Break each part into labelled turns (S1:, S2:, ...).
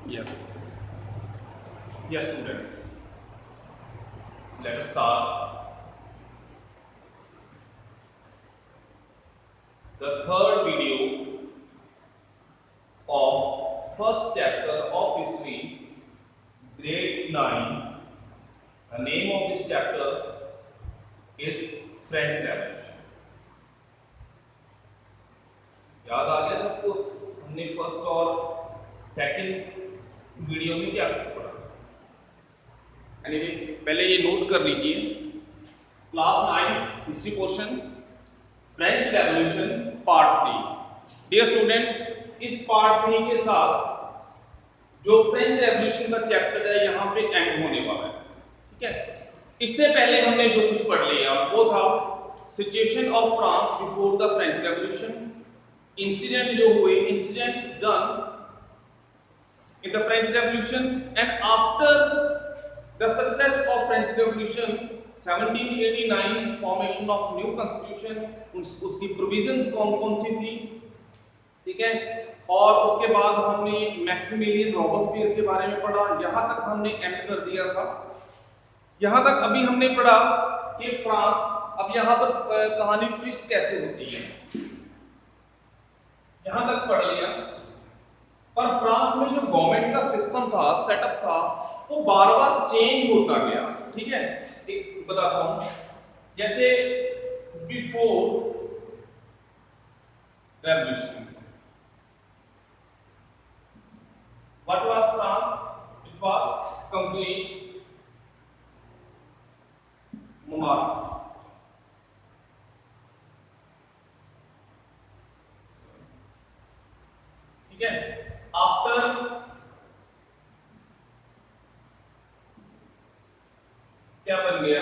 S1: Yes. Yes, students. Let us start the third video of first chapter of history, grade 9. The name of this chapter is French Revolution. याद आ गया सबको? हमने first और second video में क्या कुछ पढ़ा? एनीवे पहले ये नोट कर लीजिए, class 9 history portion French revolution part 3। Dear students, इस पार्ट 3 के साथ जो फ्रेंच रेवोल्यूशन का चैप्टर है यहाँ पे एंड होने वाला है। ठीक है, इससे पहले हमने जो कुछ पढ़ लिया वो था situation of France before the French revolution, incident जो हुए, incidents done in the French revolution and after the success of French Revolution 1789 formation of new constitution, उसकी प्रोविजंस कौन कौन सी थी, ठीक है, और उसके बाद हमने मैक्सिमिलियन रॉबस्पियर के बारे में पढ़ा। यहाँ तक हमने एंड कर दिया था। यहाँ तक अभी हमने पढ़ा कि फ्रांस, अब यहाँ पर कहानी ट्विस्ट कैसे होती है, यहाँ तक पढ़ लिया। पर फ्रांस में जो गवर्नमेंट का सिस्टम था, सेटअप था, वो बार बार चेंज होता गया। ठीक है, एक बताता हूं, जैसे before revolution what was France? It was complete monarchy. ठीक है, आफ्टर क्या बन गया?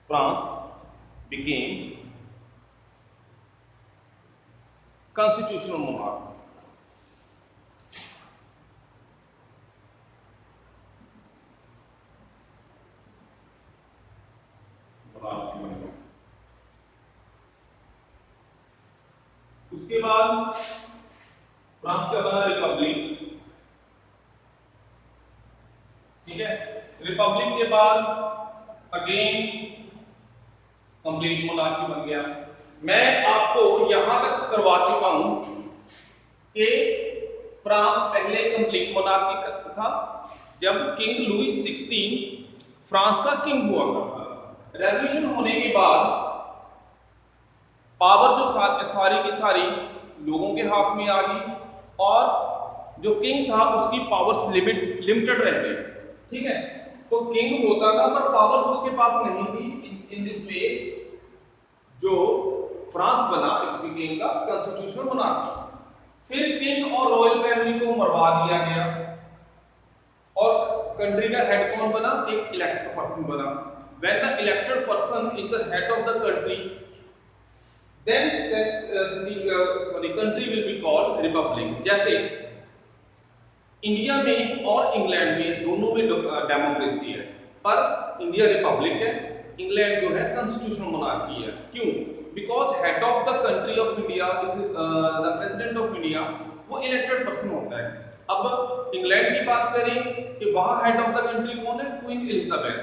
S1: France became constitutional monarchy. उसके बाद फ्रांस का बना रिपब्लिक। ठीक है, रिपब्लिक के बाद अगेन कंप्लीट मोनार्की बन गया। मैं आपको यहां तक करवा चुका हूं कि फ्रांस पहले कंप्लीट मोनार्की था जब किंग लुईस 16 फ्रांस का किंग हुआ करता। रेवोल्यूशन होने के बाद पावर जो सारी की सारी लोगों के हाथ में आ गई और जो किंग था उसकी पावर्स लिमिटेड रह गई। ठीक है, तो किंग होता था पर पावर्स उसके पास नहीं थी। इन दिस वे जो फ्रांस बना बिकेम का कॉन्स्टिट्यूशनल मोनार्की। फिर किंग और रॉयल फैमिली को मरवा दिया गया और कंट्री का हेड कौन बना? एक इलेक्टेड पर्सन बना। When the elected person is the head of the country, then the country will be called republic। जैसे इंडिया में और इंग्लैंड में दोनों में डेमोक्रेसी है, पर इंडिया रिपब्लिक है, इंग्लैंड जो है कॉन्स्टिट्यूशनल मोनार्की है। क्यों? Because head of the country of India is the president of India, वो इलेक्टेड पर्सन होता है। अब इंग्लैंड की बात करें कि वहां हेड ऑफ द कंट्री कौन है? Queen Elizabeth.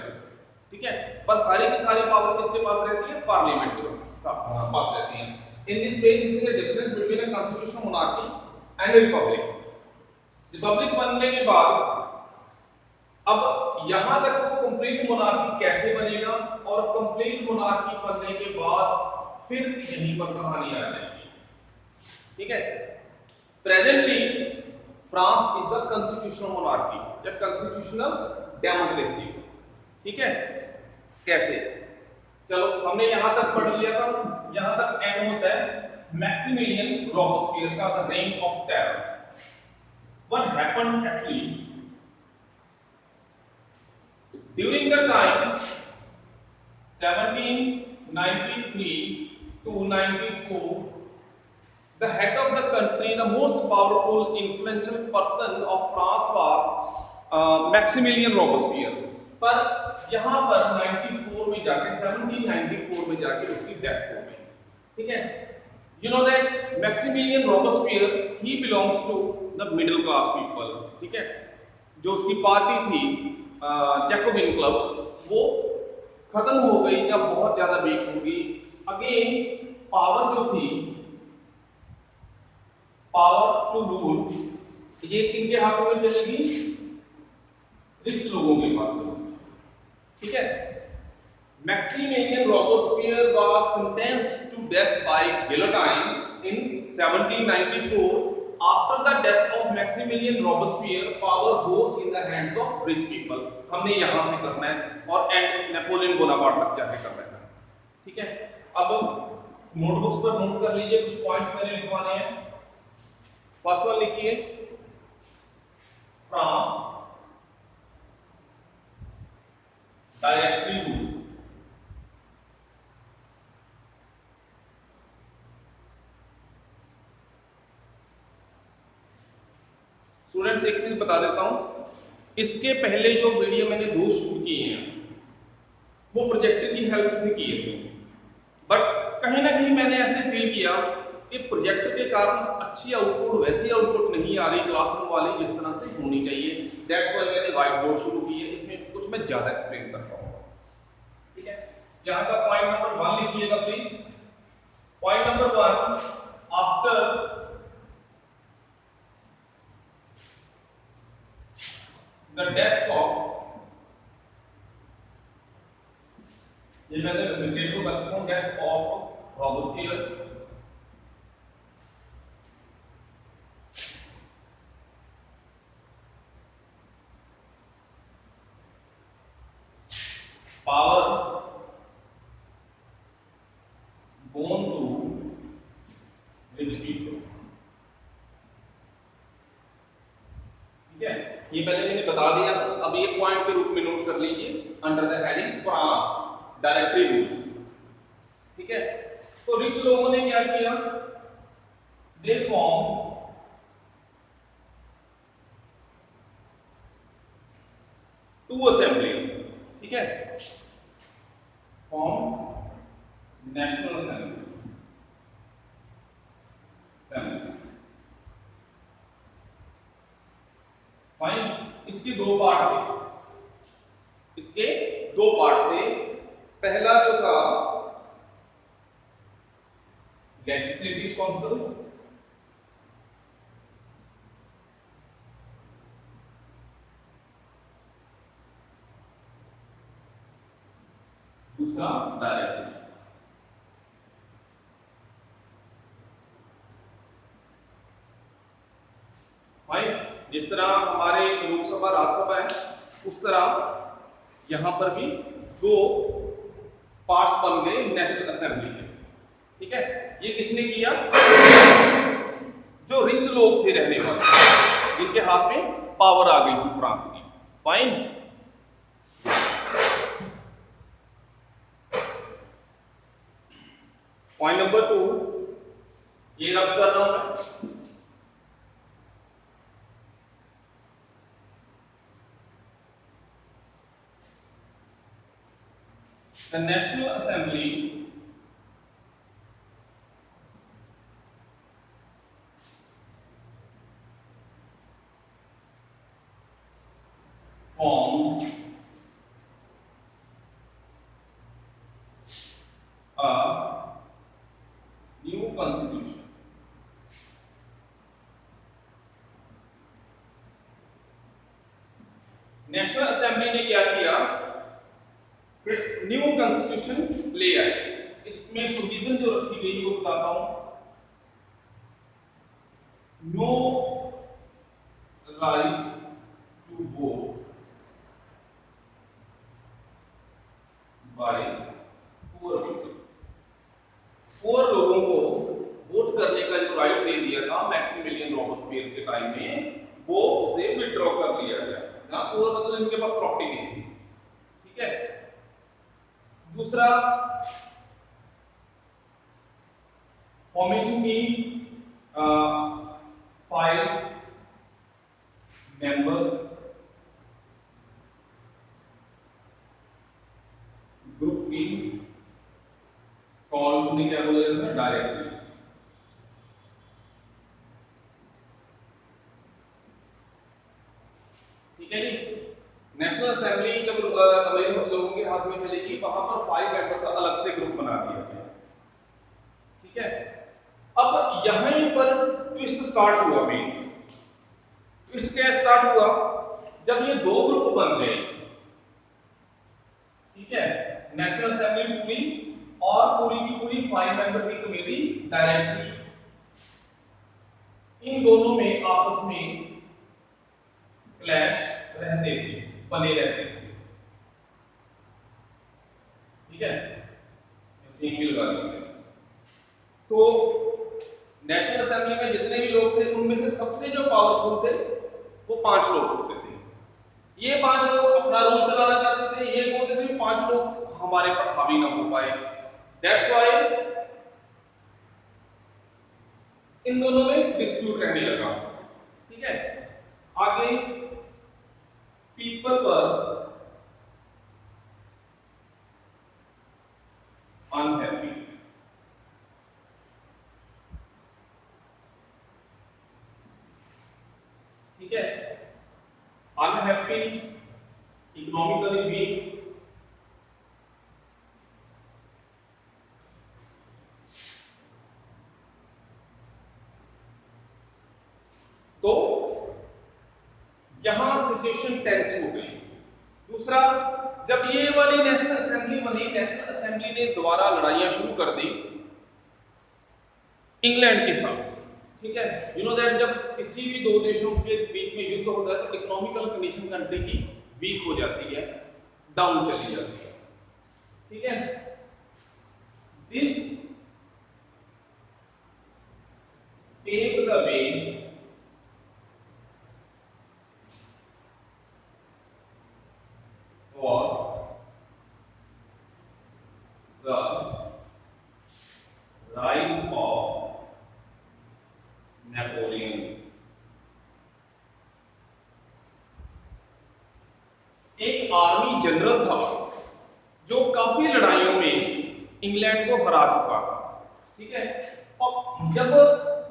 S1: ठीक है, पर सारी की सारी पावर किसके पास रहती है? पार्लियामेंट के पास रहती है। In this way this is the difference between a constitutional monarchy and Republic. Republic बनने के बाद अब यहां तक वो कंप्लीट मोनार्की कैसे बनेगा और कंप्लीट मोनार्की बनने के बाद फिर यहीं पर कहानी आ जाएगी। ठीक है, presently France is the constitutional monarchy, जब कॉन्स्टिट्यूशनल डेमोक्रेसी। ठीक है, कैसे? चलो हमने यहां तक पढ़ लिया था। यहां तक एंड होता है मैक्सिमिलियन रॉबस्पियर का the rain of terror. What happened actually during the time 1793 to 94, the head of the country, the most powerful influential person of France was Maximilian Robespierre। पर यहाँ पर 94 में जाके 1794 में जाके उसकी डेथ हो गई। ठीक है, you know that Maximilian Robespierre ही belongs to the middle class people, ठीक है। जो उसकी पार्टी थी जैकोबिन क्लब्स वो खत्म हो गई या बहुत ज्यादा वीक हो गई। अगेन पावर जो थी, पावर टू रूल ये किनके हाथों में चलेगी? रिच लोगों के पास चलेगी, ठीक है। Maximilian Robespierre was sentenced to death by guillotine in 1794. After the death of Maximilian Robespierre, power goes in the hands of rich people. हमने यहाँ से करना है और एंड नेपोलियन बोनापार्ट तक जाके करना है, ठीक है। अब नोटबुक्स पर नोट कर लीजिए, कुछ पॉइंट्स मैंने लिखवाने हैं। फर्स्ट वन लिखिए, फ्रांस डायरेक्टरी रूल्स। स्टूडेंट्स एक चीज बता देता हूं, इसके पहले जो वीडियो मैंने 2 शूट किए हैं वो प्रोजेक्टर की हेल्प से किए थे, बट कहीं ना कहीं मैंने ऐसे फील किया कि प्रोजेक्टर के कारण अच्छी आउटपुट, वैसी आउटपुट नहीं आ रही क्लासरूम वाली जिस तरह से होनी चाहिए। दैट्स व्हाई मैंने व्हाइट बोर्ड शुरू की है, इसमें कुछ मैं ज्यादा एक्सप्लेन कर पाऊंगा, ठीक है। यहां का पॉइंट नंबर 1 लिखिएगा please. Point number 1, after the death of, ये मैंने विकेट को करता हूं, death of Robespierre power gone to rich people, ठीक है। ये पहले मैंने बता दिया, अब ये पॉइंट के रूप में नोट कर लीजिए under the heading France directory rules, ठीक है। तो रिच लोगों ने क्या किया? दे फॉर्म टू असेंबलीज, ठीक है। Form national assembly, fine. इसके 2 पार्ट थे, इसके 2 पार्ट थे। पहला जो था लेजिस्लेटिव काउंसिल, दूसरा डायरेक्टिव। फाइन। जिस तरह हमारे लोकसभा राज्यसभा है उस तरह यहां पर भी 2 पार्ट्स बन गए नेशनल असेंबली के, ठीक है। ये किसने किया? जो रिच लोग थे रहने वाले, जिनके हाथ में पावर आ गई थी फ्रांस की। फाइन। पॉइंट नंबर 2, ये रब कर रहा हूं मैं। The National Assembly formed a new constitution. National assembly ने क्या किया? न्यू कॉन्स्टिट्यूशन ले आए। इसमें प्रोविजन जो रखी गई वो बताता हूं। No right to vote by poor people. Poor लोगों को वोट करने का जो राइट दे दिया था मैक्सिमिलियन रॉबस्पियर के टाइम में, वो उसे विथड्रॉ कर लिया गया। ना पुअर मतलब इनके पास प्रॉपर्टी नहीं थी, ठीक है। दूसरा, फॉर्मेशन की 5 मेंबर्स ग्रुप की कॉल ने क्या बोला जाता है? डायरेक्टरी। ठीक है जी। नेशनल असेंबली जब अमेरिकन लोगों के हाथ में चलेगी वहां पर 5 मेंबर का अलग से ग्रुप बना दिया गया। ठीक है, अब यहीं पर ट्विस्ट स्टार्ट हुआ। मेन ट्विस्ट क्या स्टार्ट हुआ जब ये दो ग्रुप बन गए। ठीक है, नेशनल असेंबली पूरी और पूरी की पूरी 5 मेंबर की कमेटी डायरेक्टली इन दोनों में आपस में क्लैश रहते थे, बने रहते थे। ठीक है, सिंगल लगा। तो नेशनल असेंबली में जितने भी लोग थे उनमें से सबसे जो पावरफुल थे वो 5 लोग होते थे। ये 5 लोग अपना रूल चलाना चाहते थे, ये बोलते थे 5 लोग हमारे पर हावी ना हो पाए। दैट्स व्हाई इन दोनों में डिस्प्यूट रहने लगा। ठीक है, आगे पीपल पर अनहैप्पी। ठीक है, अनहैप्पी, इकोनॉमिकली वीक, तो यहां सिचुएशन टेंस हो गई। दूसरा, जब ये वाली नेशनल असेंबली बनी, नेशनल असेंबली ने दोबारा लड़ाइयां शुरू कर दी इंग्लैंड के साथ। ठीक है, यू नो दैट जब किसी भी दो देशों के बीच में युद्ध होता है तो इकोनॉमिकल कंडीशन कंट्री की वीक हो जाती है, डाउन चली जाती है। ठीक है, this paved the way for the rise of Napoleon. एक आर्मी जनरल था जो काफी लड़ाइयों में इंग्लैंड को हरा चुका था। ठीक है, और जब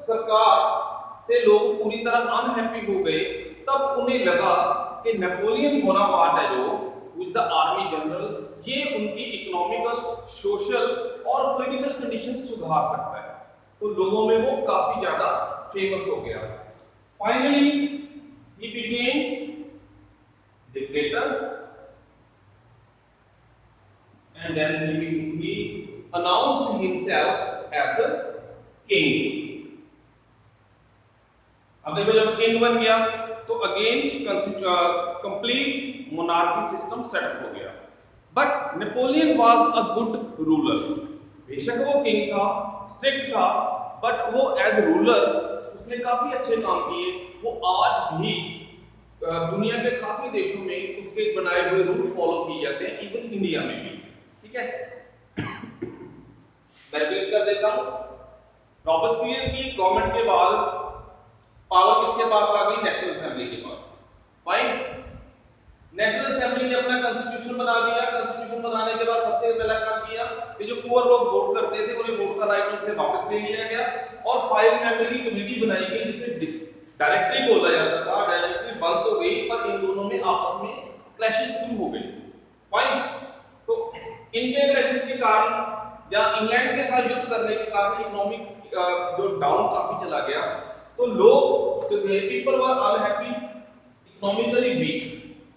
S1: सरकार से लोग पूरी तरह अनहैप्पी हो गए तब उन्हें लगा कि नेपोलियन बोनापार्ट है जो विद द आर्मी जनरल, ये उनकी इकोनॉमिकल, सोशल और पॉलिटिकल कंडीशन सुधार सकता है। तो लोगों में वो काफी ज्यादा फेमस हो गया। Finally he became dictator and then he announced himself as a king। अब देखो जब किंग बन गया तो again complete monarchy system setup हो गया। But Napoleon was a good ruler. बेशक वो किंग था, स्ट्रिक्ट था, बट वो एज रूलर उसने काफी अच्छे काम किए। वो आज भी दुनिया के काफी देशों में उसके बनाए हुए रूल फॉलो किए जाते हैं, इवन इंडिया में भी। ठीक है, मैं रिपीट कर देता हूं। रॉबस्पियर की गवर्नमेंट के बाद पावर किसके पास आ गई? नेशनल असेंबली के पास। फाइन, नेशनल असेंबली ने अपना कॉन्स्टिट्यूशन बना दिया। कॉन्स्टिट्यूशन बनाने के बाद सबसे पहला काम किया कि जो पुअर लोग वोट करते थे उन्हें वोट का राइट उनसे वापस ले लिया गया और 5 मेंबर की कमेटी बनाई गई जिसे डायरेक्टरी बोला जाता था। डायरेक्टरी बंद तो गई पर इन दोनों में आपस में क्लैशेस शुरू हो गई। फाइन, तो इनके क्लैशेस के कारण या इंग्लैंड के साथ युद्ध करने के कारण इकोनॉमिक जो डाउन काफी चला गया। तो लोग जो थे, people were unhappy, economically weak,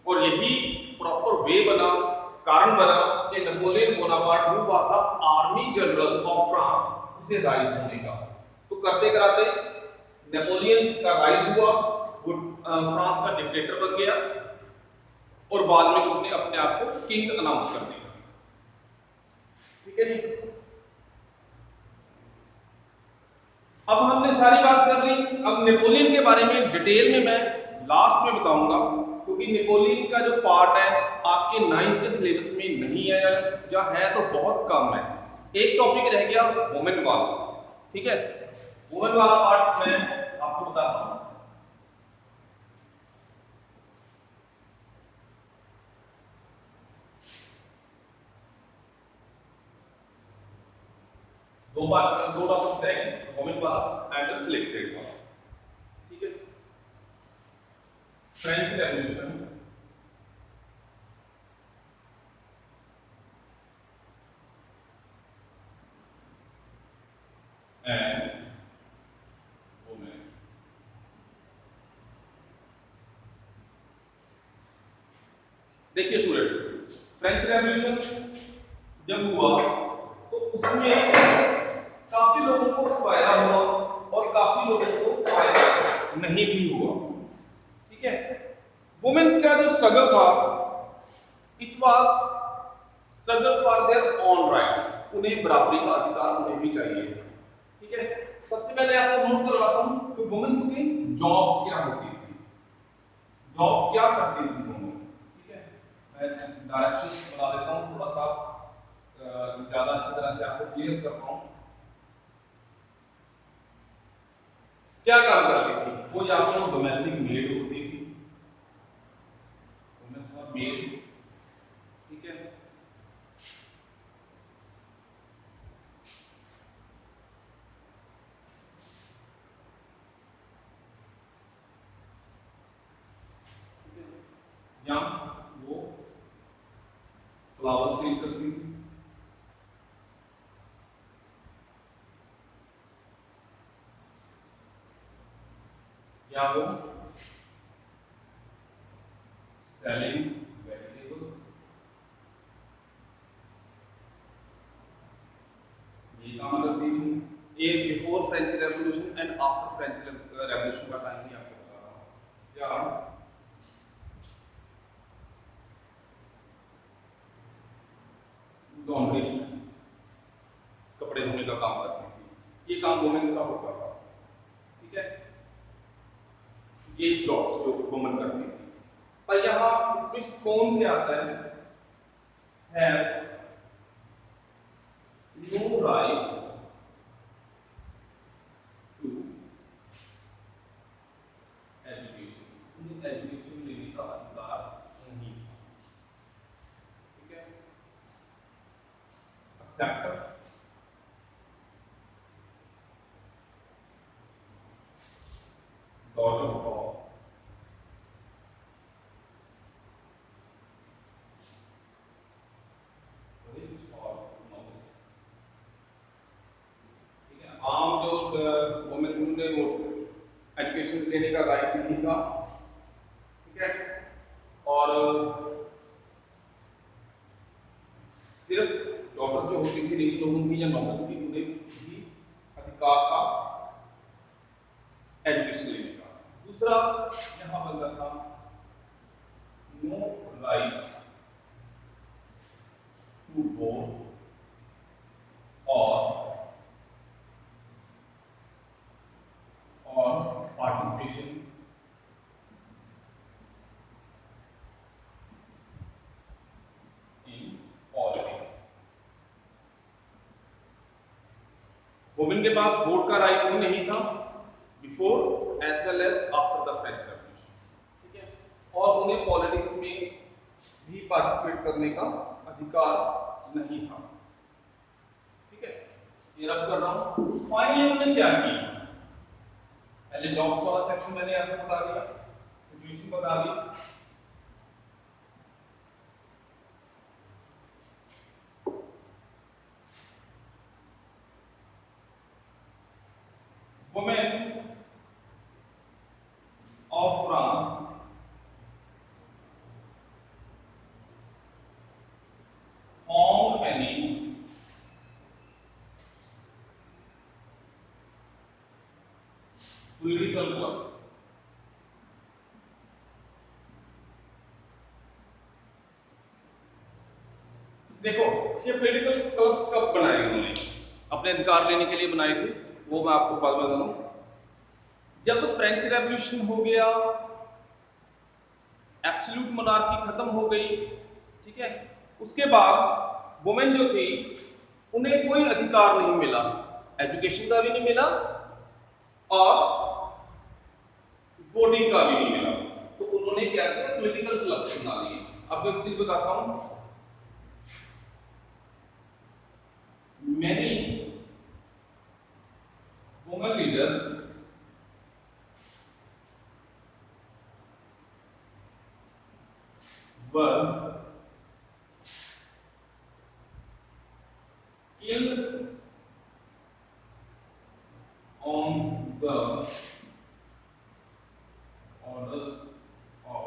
S1: और यही प्रॉपर वे बना, कारण बना कि Napoleon Bonaparte who was the army general of France, उसे राइज होने का। तो करते कराते नेपोलियन का राइज हुआ, वो फ्रांस का डिक्टेटर बन गया और बाद में उसने अपने आप को किंग अनाउंस कर दिया। ठीक है जी, अब हमने सारी बात कर ली। अब नेपोलियन के बारे में डिटेल में मैं लास्ट में बताऊंगा, क्योंकि नेपोलियन का जो पार्ट है आपके 9th के सिलेबस में नहीं है, या है तो बहुत कम है। एक टॉपिक रह गया वुमेन वाला। ठीक है, वुमेन वाला पार्ट मैं आपको बताता हूं। दो टॉपिक्स रहेंगे, वुमेन वाला एंड सिलेक्टेड वाला। ठीक है, फ्रेंच रेवोल्यूशन एंड वुमेन। देखिए स्टूडेंट्स, फ्रेंच रेवोल्यूशन जब हुआ तो उसमें काफी लोगों को फायदा हुआ और काफी लोगों को फायदा नहीं भी हुआ। ठीक है, वुमेन का जो स्ट्रगल था, it was struggle for their own rights, उन्हें बराबरी का अधिकार उन्हें भी चाहिए। ठीक है, सबसे पहले आपको नोट करवाता हूं कि वुमेन्स की जॉब क्या होती थी, जॉब क्या करती थी वुमेन। ठीक है, मैं डायरेक्शन बता देता हूं, थोड़ा सा ज्यादा अच्छी तरह से आपको क्लियर कर पाऊं। क्या काम करती थी वो, या तो डोमेस्टिक मेड होती थी, वुमेन्स मेड। ठीक है, या वो फ्लावर सेल करती थी, या वो सेलिंग वेजिटेबल्स, ये काम करती थी। ये before French revolution and after French revolution का टाइम भी आपको बता रहा हूं। या लॉन्ड्री, कपड़े धोने का काम करती थी, ये काम वुमेन्स का होता था। ठीक है, ये जॉब्स जो वुमेन करती थी। पर यहाँ ट्विस्ट कौन क्या आता है नो राइट टू एजुकेशन, उन्हें एजुकेशन लेने का अधिकार नहीं था। ठीक है, एक्सेप्ट डॉटर ऑफ रिच और नॉलेज। ठीक है, आम जो वुमेन ने वो एजुकेशन लेने का राइट नहीं था। ठीक है, और सिर्फ डॉक्टर जो होती थी रिच लोगों की या नॉलेज की, उन्हें भी अधिकार था एजुकेशन लेने का। दूसरा यहाँ बनता था नो राइट टू वोट और पार्टिसिपेशन इन पॉलिटिक्स। वुमेन के पास वोट का राइट भी नहीं था before as well as after the French revolution. ठीक है, और उन्हें पॉलिटिक्स में भी पार्टिसिपेट करने का अधिकार नहीं था। ठीक है, ये रब कर रहा हूं। फाइनली उन्होंने क्या किया, पहले जॉब्स वाला सेक्शन मैंने आपको बता दिया, सिचुएशन बता दी। Women of France formed any political club। देखो, ये पॉलिटिकल क्लब्स कब बनाए उन्होंने, अपने अधिकार लेने के लिए बनाए थे, वो मैं आपको बाद में बताऊं। जब फ्रेंच रेवोल्यूशन हो गया, एब्सोल्यूट मोनार्की खत्म हो गई। ठीक है, उसके बाद वुमेन जो थी उन्हें कोई अधिकार नहीं मिला, एजुकेशन का भी नहीं मिला और वोटिंग का भी नहीं मिला। तो उन्होंने क्या किया, पॉलिटिकल क्लब्स बना लिए। अब एक चीज बताता हूं, many women leaders were killed on the orders of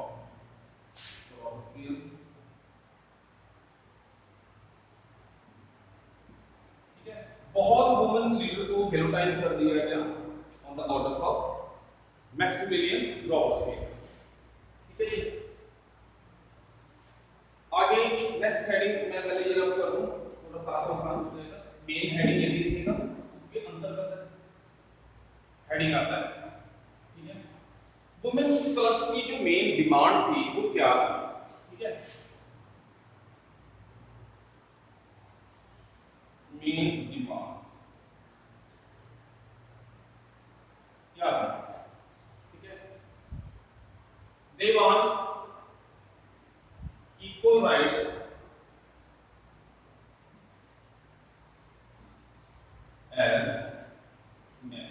S1: Shakespeare. ठीक है, बहुत वुमेन लीडर को गिलोटाइन कर दिया गया on the orders of Maximilian Robespierre. ठीक है, आगे नेक्स्ट हेडिंग मैं पहले ये रब कर दूं, थोड़ा सा आसान हो जाएगा। मेन हेडिंग ये लिखेगा, उसके अंतर्गत हेडिंग आता है। ठीक है, वुमेन्स क्लब्स की जो मेन डिमांड थी वो क्या थी? ठीक है, मेन डिमांड्स क्या थी? ठीक है, they want equal rights as man.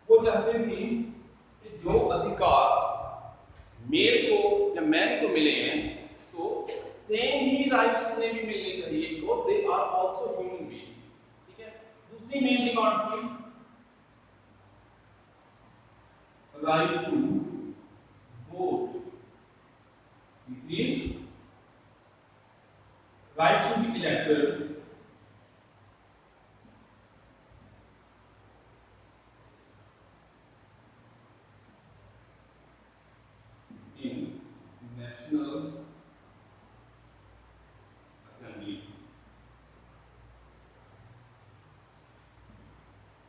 S1: वो चाहते थे कि जो अधिकार मेल को या मैन को मिले हैं तो सेम ही राइट्स उन्हें भी मिलने चाहिए, because they are also human being. ठीक है, दूसरी मेन डिमांड थी राइट टू वोट। तीसरी right to be elected national assembly.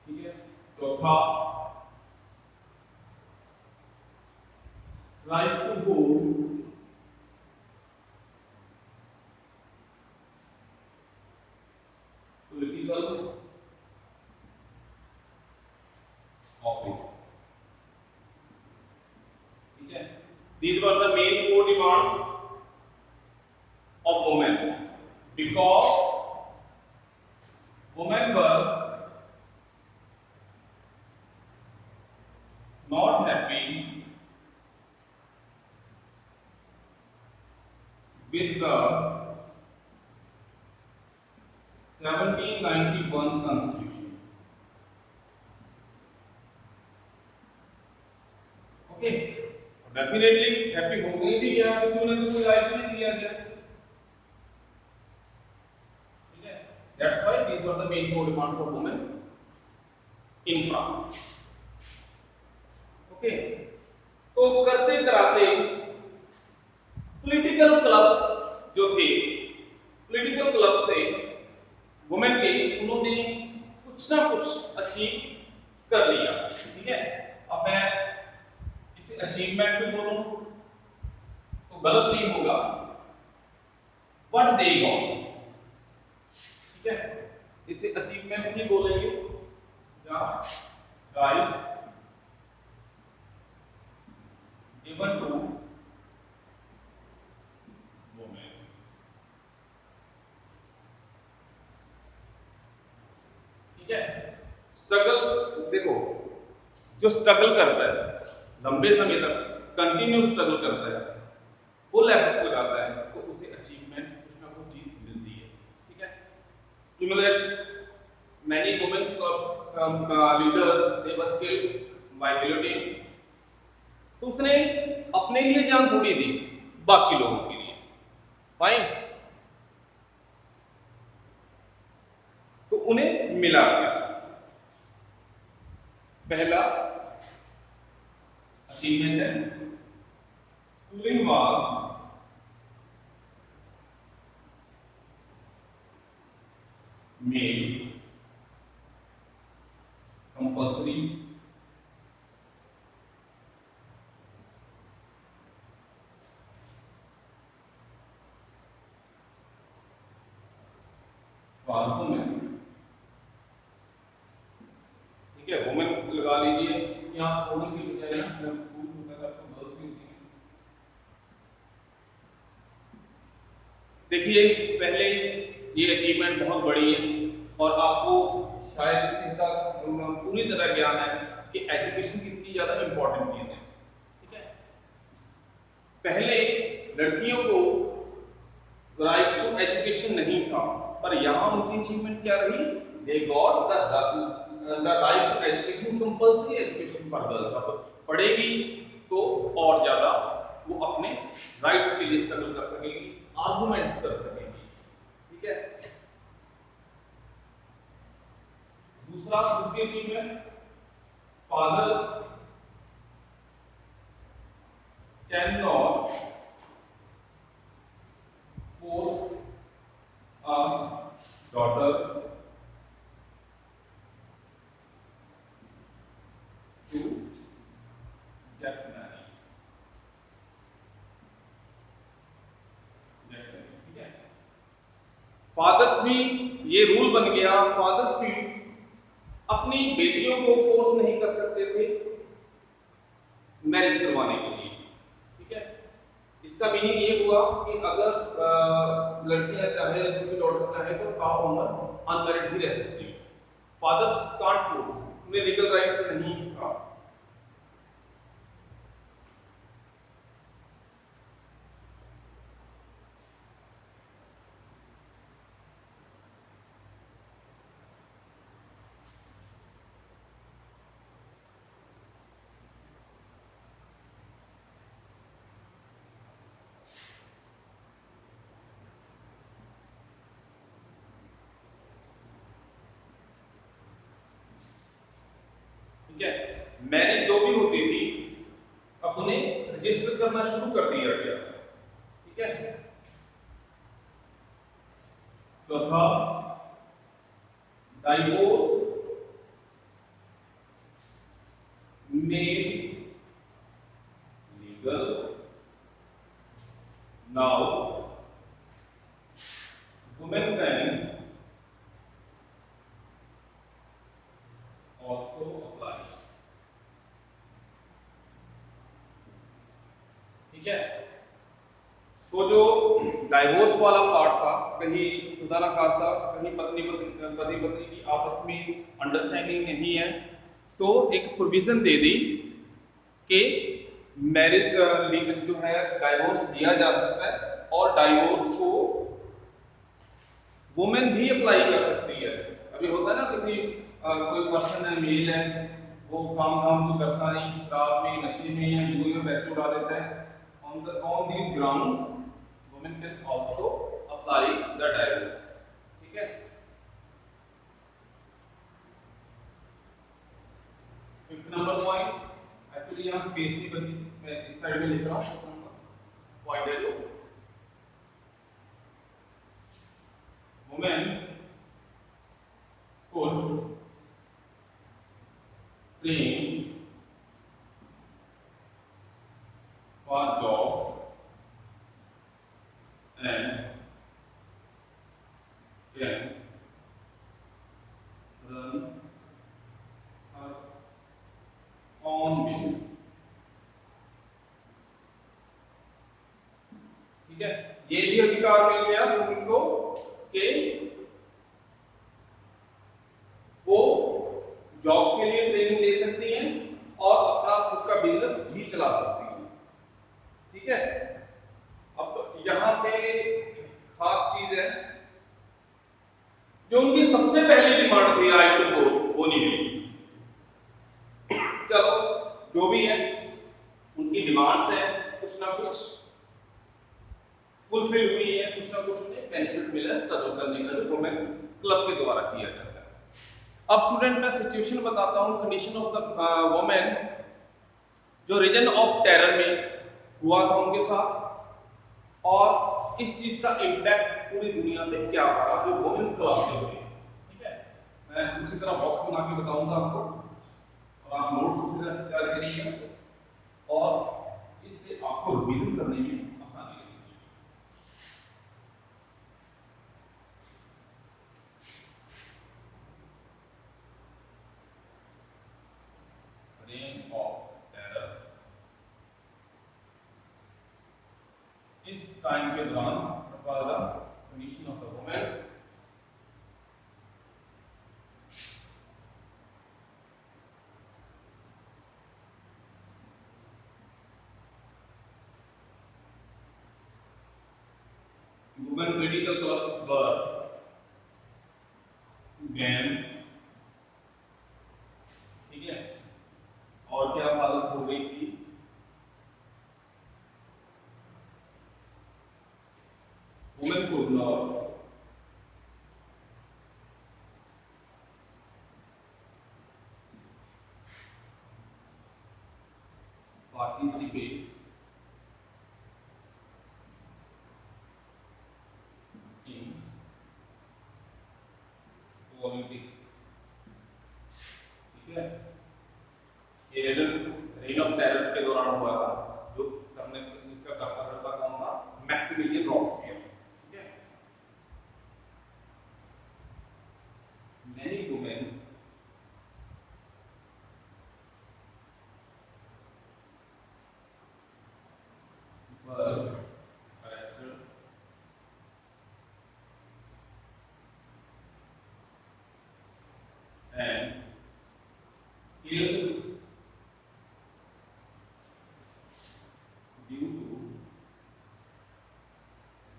S1: ठीक है, चौथा right to vote political office. ठीक है, these were the main four demands of women, because women were not happy with the 1791 constitution. Okay, definitely happy हो गई भी क्या, क्योंकि उन्हें तो कोई राइट नहीं दिया गया। ठीक है, that's why these were the main four demands of women in France. ओके, तो करते कराते पॉलिटिकल क्लब्स जो थे, पॉलिटिकल क्लब से वुमेन के उन्होंने कुछ ना कुछ अचीव कर लिया। ठीक है, अब मैं अचीवमेंट भी बोलूं तो गलत नहीं होगा, व्हाट दे गॉट। ठीक है, इसे अचीवमेंट नहीं बोलेंगे, या राइट्स गिवन टू वुमेन। ठीक है, स्ट्रगल देखो, जो स्ट्रगल करता है लंबे समय तक कंटिन्यू स्ट्रगल करता है, फुल एफर्ट्स लगाता है, तो उसे अचीवमेंट कुछ ना कुछ चीज मिलती है। ठीक है, similar many women leaders they were killed by guillotine. तो उसने अपने लिए जान थोड़ी दी, बाकी लोगों के लिए। फाइन, तो उन्हें मिला क्या? पहला achievement है schooling was made compulsory for women। ठीक है, वुमेन लगा लीजिए, यहाँ वुमेन की बजाय ना स्कूल होता था तो गर्ल्स ही होती है। देखिए, पहले ये अचीवमेंट बहुत बड़ी है और आपको शायद इसका पूरी तरह ज्ञान है कि एजुकेशन कितनी ज्यादा इंपॉर्टेंट चीज है। ठीक है, पहले लड़कियों को राइट टू एजुकेशन नहीं था, पर यहाँ उनकी अचीवमेंट क्या रही? They got the right to education, compulsory education for girls. अब पढ़ेगी तो और ज्यादा वो अपने राइट्स के लिए स्ट्रगल कर सकेगी, आर्गुमेंट्स कर सकेगी। ठीक है। दूसरी achievement, fathers can not force a daughter to get married। ठीक है। फादर्स भी, ये रूल बन गया, फादर्स भी अपनी बेटियों को फोर्स नहीं कर सकते थे मैरिज करवाने के लिए। ठीक है। इसका मीनिंग ये हुआ कि अगर लड़कियां चाहे, उनकी डॉटर्स चाहे तो हाफ उम्र अनमैरिड भी रह सकती है। फादर्स कांट फोर्स, उन्हें लीगल राइट नहीं था। ठीक है। मैरिज जो भी होती थी अब उन्हें रजिस्टर करना शुरू कर दिया गया। ठीक है। चौथा, divorce made legal now, women can also apply। ठीक है। तो जो डाइवोर्स वाला पार्ट था, कहीं खुदा ना खास्ता कहीं पति पत्नी की आपस में अंडरस्टैंडिंग नहीं है, तो एक प्रोविजन दे दी कि मैरिज जो है डाइवोर्स दिया जा सकता है, और डाइवोर्स को वुमेन भी अप्लाई कर सकती है। अभी होता है ना, किसी कोई पर्सन है, मेल है, वो काम धाम तो करता नहीं, शराब में, नशे में या जुए में पैसे उड़ा देता है, on these grounds women can also apply the divorce। ठीक है। फिफ्थ नंबर पॉइंट, एक्चुअली यहाँ स्पेस नहीं बची, मैं इस साइड में लिख रहा हूँ, पॉइंट है जो women could train for jobs and can run her own business। ठीक है। ये भी अधिकार मिल गया उनको कि वो जॉब्स के लिए ट्रेनिंग ले सकती हैं और अपना खुद का बिजनेस भी चला सकती हैं। ठीक है। अब यहाँ पे खास चीज है, जो उनकी सबसे पहली डिमांड थी राइट टू वोट, वो नहीं मिली। चलो जो भी है, उनकी डिमांड्स है, कुछ ना कुछ फुलफिल हुई है, कुछ ना कुछ उन्हें बेनिफिट मिला स्ट्रगल करने का, जो वुमेन क्लब के द्वारा किया जाता है। अब स्टूडेंट मैं सिचुएशन बताता हूँ, कंडीशन ऑफ द वुमेन, जो रीजन ऑफ टेरर में हुआ था उनके साथ, और इस चीज का इम्पैक्ट पूरी दुनिया पे क्या पड़ा जो वुमेन क्लब के हुए। ठीक है। मैं उसी तरह बॉक्स बना के बताऊंगा आपको, और आप नोट्स उसी तरह तैयार करिएगा, और इससे आपको रिवीजन करने में आसानी लगेगी। रेन ऑफ टेरर, इस टाइम के दौरान condition of the women, women political clubs were ban, ठीक है। और क्या हालत हो गई थी, women could not participate in politics, ठीक है। ये रेन ऑफ टेरर के दौरान हुआ था, जो करने इसका करता कौन था, मैक्सिमिलियन रॉबस्पियर, ठीक है। Many women were arrested and killed due to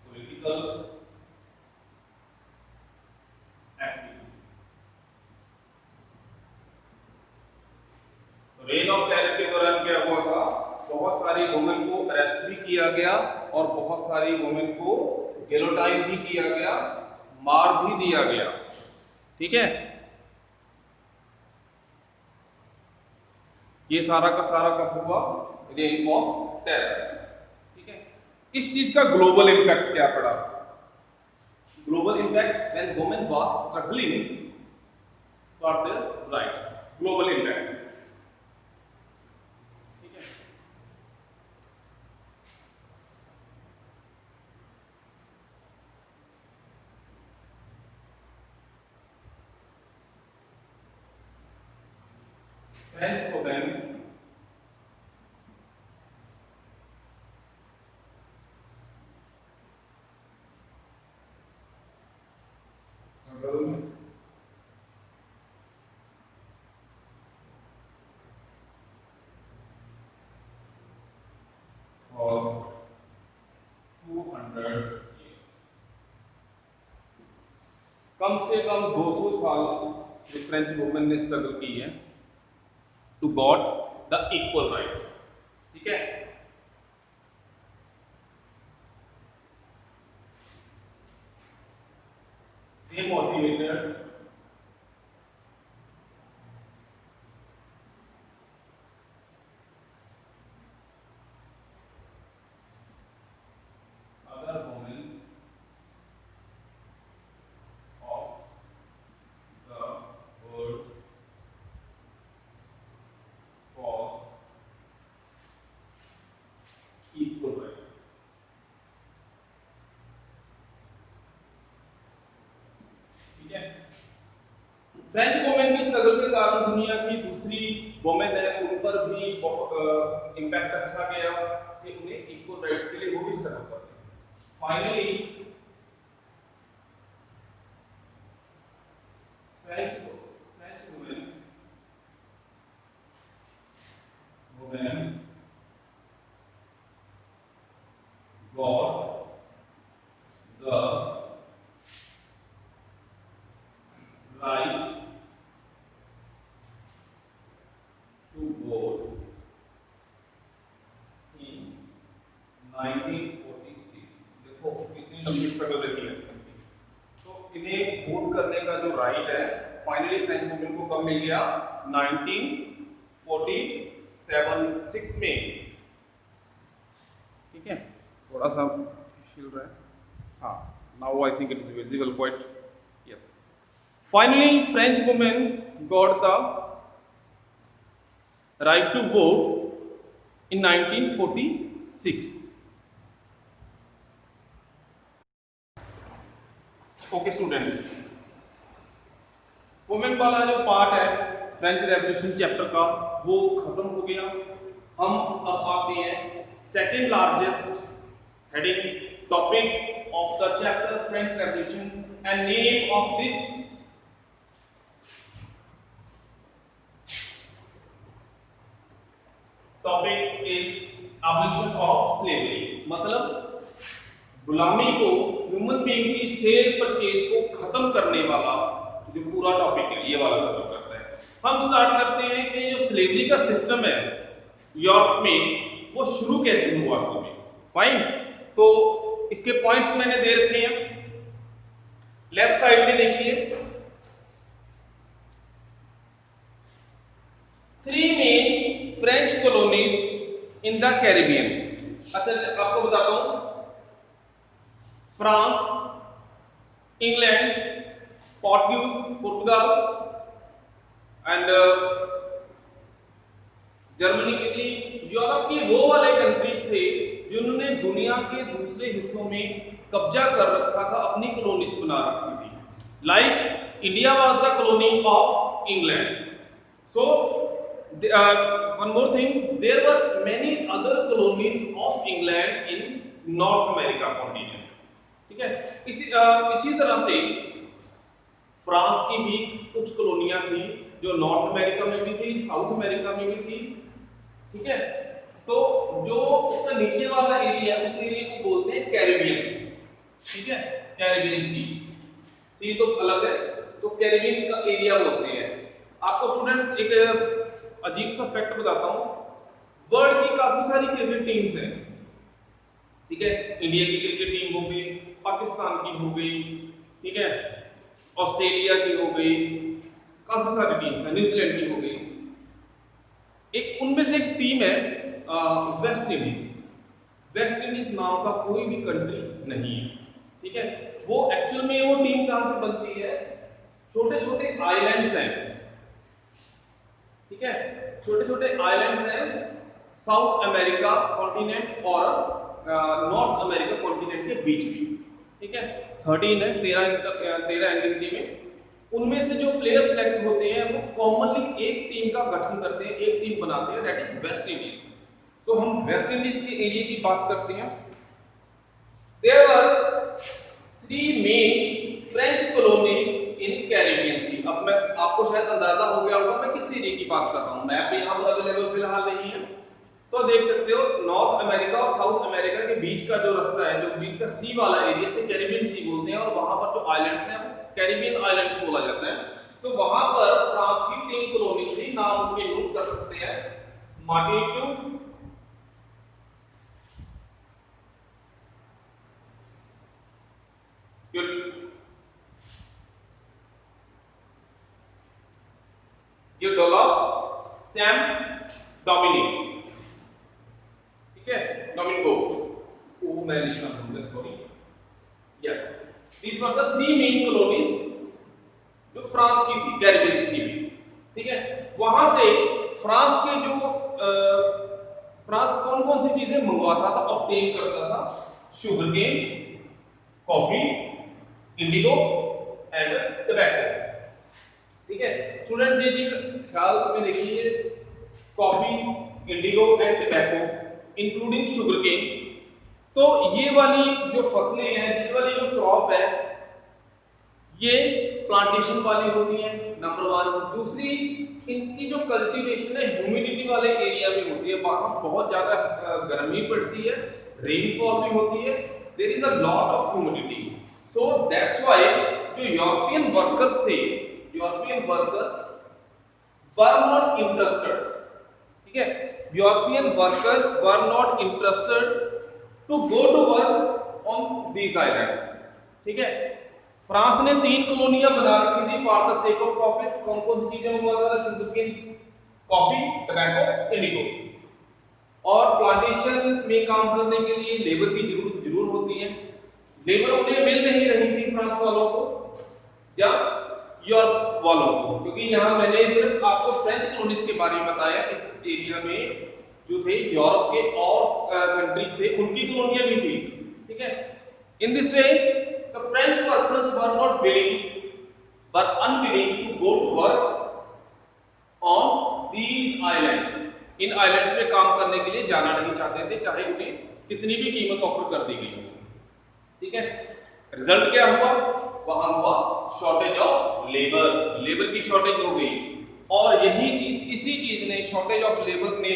S1: political activity. Rain of terror के दौरान क्या हुआ था, बहुत सारी वुमेन को अरेस्ट भी किया गया और बहुत सारी वुमेन को गिलोटाइन भी किया गया, मार भी दिया गया, ठीक है। ये सारा का सारा कब हुआ, रेन ऑफ टेरर, ठीक है। इस चीज का ग्लोबल इंपैक्ट क्या पड़ा, global impact when women was struggling for their rights, global impact, ठीक है। French women struggled for 200 years, कम से कम 200 साल जो फ्रेंच वुमेन ने स्ट्रगल की है to got the equal rights, ठीक है। They motivated other women of the world for equal rights, ठीक है। फ्रेंच वुमेन की स्ट्रगल के कारण दुनिया की दूसरी वुमेन है उन पर भी इम्पैक्ट अच्छा गया कि उन्हें इक्वल राइट्स के लिए वो भी स्ट्रगल करते हैं। Finally French women got the right to vote in 1946। देखो कितनी लंबी स्ट्रगल रही है, तो इन्हें वोट करने का जो राइट है फाइनली फ्रेंच वुमेन को कब मिल गया, 1946 में, ठीक है। थोड़ा सा हिल रहा है, हाँ, now I think it is visible quite, yes. Finally French women got the right to vote in 1946। Okay students, women वाला जो पार्ट है फ्रेंच रेवोल्यूशन चैप्टर का वो खत्म हो गया। हम अब आते हैं second largest heading topic of the chapter French revolution and name of this topic is abolition of slavery, मतलब गुलामी को ह्यूमन बीइंग की सेल परचेज को खत्म करने वाला जो पूरा टॉपिक है ये वाला कवर करता है। हम स्टार्ट करते हैं कि जो स्लेवरी का सिस्टम है यूरोप में वो शुरू कैसे हुआ असल में। फाइन, तो इसके पॉइंट्स मैंने दे रखे हैं, लेफ्ट साइड में देखिए 3 main French colonies in the Caribbean. अच्छा आपको बताता हूं, France, England, Portugal and Germany, Italy, Europe के वो वाले कंट्रीज थे जिन्होंने दुनिया के दूसरे हिस्सों में कब्जा कर रखा था, अपनी कॉलोनीज बना रखी थी। Like India was the colony of England. So one more thing, there were many other colonies of England in North America continent. ठीक है, इसी तरह से फ्रांस की भी कुछ कॉलोनियां थी जो नॉर्थ अमेरिका में भी थी, साउथ अमेरिका में भी थी। ठीक है, तो जो उसका नीचे वाला एरिया उस एरिया को बोलते हैं कैरिबियन। ठीक है, कैरिबियन सी तो अलग है, तो कैरिबियन का एरिया बोलते हैं। आपको स्टूडेंट्स एक अजीब सा फैक्ट बताता हूं, वर्ल्ड की काफी सारी क्रिकेट टीम्स हैं। ठीक है, इंडिया की क्रिकेट टीम हो गई, पाकिस्तान की हो गई, ठीक है, ऑस्ट्रेलिया की हो गई, काफी सारी टीम्स हैं, न्यूजीलैंड की हो गई। एक उनमें से एक टीम है वेस्ट इंडीज। वेस्ट इंडीज नाम का कोई भी कंट्री नहीं है। ठीक है, वो एक्चुअल में वो टीम कहां से बनती है, छोटे छोटे आइलैंड्स हैं। ठीक है, छोटे छोटे आइलैंड्स हैं साउथ अमेरिका कॉन्टिनेंट और नॉर्थ अमेरिका कॉन्टिनेंट के बीच में। ठीक है, 13 है, 13 एंटिटी में। उनमें से जो प्लेयर सेलेक्ट होते हैं वो कॉमनली एक टीम का गठन करते हैं, एक टीम बनाते हैं, दैट इज वेस्ट इंडीज। तो हम वेस्ट इंडीज के एरिया की बात करते हैं। There were 3 main French colonies in Caribbean Sea. अब मैं आपको शायद अंदाजा हो गया होगा मैं किस एरिया की बात कर रहा हूं। मैप यहां पर अवेलेबल फिलहाल नहीं है, तो देख सकते हो नॉर्थ अमेरिका और साउथ अमेरिका के बीच का जो रास्ता है, जो बीच का सी वाला एरिया से कैरिबियन सी बोलते हैं, और वहां पर जो आइलैंड्स हैं कैरिबियन आइलैंड्स बोला जाता है। तो वहां पर फ्रांस की 3 कॉलोनी थी, नाम उनके नोट कर सकते हैं, मार्टिनिक, सैंट डोमिनिक। ठीक है, डोमिनिको, ओ मैं लिखना भूल गया, sorry. Yes, these were the 3 main colonies जो फ्रांस की थी कैरिबियन सी में। ठीक है, वहां से फ्रांस के जो फ्रांस कौन कौन सी चीजें मंगवाता था, ऑब्टेन करता था, sugar cane, coffee, indigo and tobacco. ठीक है स्टूडेंट्स, ये चीज ख्याल में देखिए, coffee, indigo and tobacco including sugar cane. तो ये वाली जो फसलें हैं, ये वाली जो क्रॉप है, ये प्लांटेशन वाली होती है, नंबर 1। दूसरी, इनकी जो कल्टीवेशन है ह्यूमिडिटी वाले एरिया में होती है, वहां बहुत ज्यादा गर्मी पड़ती है, रेनफॉल भी होती है, there is a lot of humidity. So that's why जो यूरोपियन वर्कर्स थे, European workers were not interested. ठीक है, European workers were not interested to go to work on these islands. ठीक है, फ्रांस ने 3 कॉलोनियां बना रखी थी for the sake of profit. कौन कौन सी चीजें मंगवाता था, शुगरकेन, कॉफी, टोबैको, इंडिगो। और प्लांटेशन में काम करने के लिए लेबर की जरूर होती है। लेबर उन्हें मिल नहीं रही थी फ्रांस वालों को या यूरोप वालों को, क्योंकि यहाँ मैंने सिर्फ आपको फ्रेंच कॉलोनीज के बारे में बताया। इस एरिया में जो थे यूरोप के और कंट्रीज थे, उनकी कॉलोनियां भी थी। ठीक है, in this way the French workers were not willing, were unwilling to go to work on these islands. इन आइलैंड्स में काम करने के लिए जाना नहीं चाहते थे, चाहे उन्हें कितनी भी कीमत ऑफर कर दी गई हो। ठीक है, रिजल्ट क्या हुआ, वहां हुआ शॉर्टेज ऑफ लेबर, लेबर की शॉर्टेज हो गई। और यही चीज, इसी चीज ने, शॉर्टेज ऑफ लेबर ने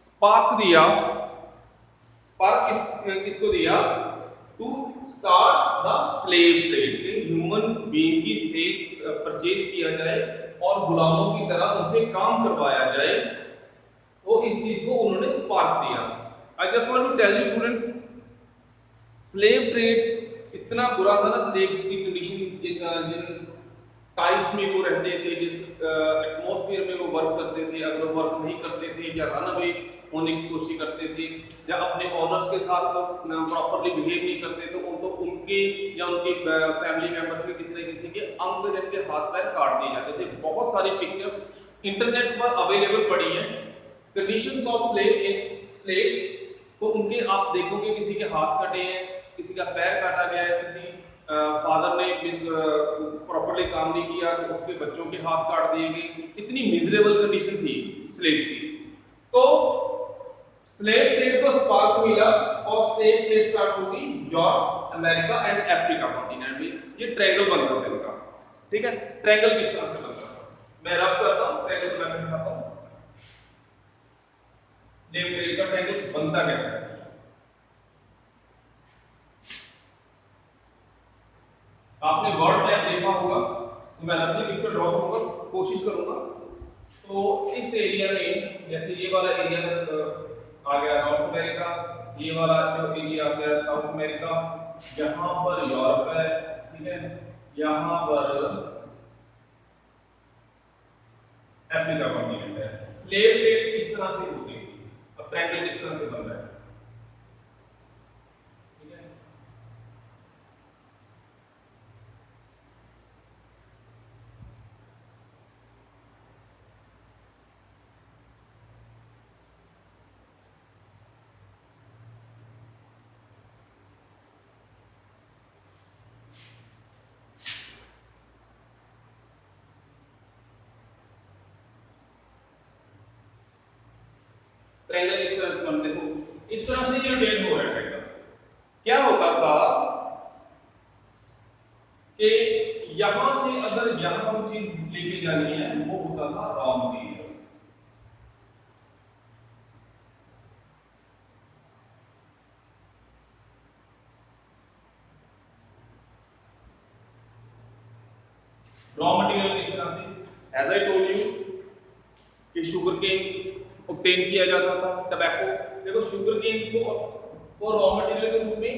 S1: स्पार्क दिया, स्पार्क किसको दिया, to start the slave trade, के ह्यूमन बीइंग की सेल परचेज किया जाए और गुलामों की तरह उनसे काम करवाया जाए, तो इस चीज को उन्होंने स्पार्क दिया। I just want to tell you students, slave trade इतना बुरा था ना, स्लेव की कंडीशन, जिन टाइप्स में वो रहते थे, जिस एटमॉस्फेयर में वो वर्क करते थे, अगर वो वर्क नहीं करते थे या रन अवे होने की कोशिश करते थे या अपने ऑनर्स के साथ प्रॉपरली बिहेव नहीं करते थे, तो उनके या उनके फैमिली मेंबर्स के किसी न किसी के अंग के हाथ पैर काट दिए जाते थे। बहुत सारी पिक्चर्स इंटरनेट पर अवेलेबल पड़ी हैं, कंडीशंस ऑफ स्लेव, तो उनके आप देखोगे किसी के हाथ कटे हैं, किसी का पैर काटा गया है, किसी फादर ने प्रॉपरली काम नहीं किया तो उसके बच्चों के हाथ काट दिए गए। इतनी मिजरेबल कंडीशन थी स्लेव्स की। तो स्लेव ट्रेड को स्पार्क मिला और स्लेव ट्रेड स्टार्ट होगी Europe, America and Africa continent में। ये ट्रायंगल बनता है इनका, ठीक है। ट्रायंगल किस तरह से बनता है मैं रब करता हूं, ट्रायंगल बना के दिखाता हूं। स्लेव ट्रेड का ट्रायंगल बनता कैसे है? आपने वर्ड मैप देखा होगा, तो मैं रफली पिक्चर ड्रॉ करूंगा, कोशिश करूंगा। तो इस एरिया में जैसे ये वाला एरिया आ गया नॉर्थ अमेरिका, ये वाला जो एरिया आता है साउथ अमेरिका, यहाँ पर यूरोप है, ठीक है, यहाँ पर अफ्रीका कॉन्टिनेंट है। स्लेव ट्रेड इस तरह से होती थी। अब ट्रायंगल किस तरह से बन रहा है, ठीक है। ट्रायंगल इस तरह से बनते हो, इस तरह से ये रोटेट हो रहा है ट्रायंगल। क्या होता था कि यहां से अगर यहां कोई चीज लेके जानी है, वो होता था रॉ मटेरियल। रॉ मटेरियल किस तरह से, एज आई टोल्ड यू कि शुगर केन ऑब्टेन किया जाता था, टबैको। देखो शुगर केन को रॉ मटेरियल के रूप में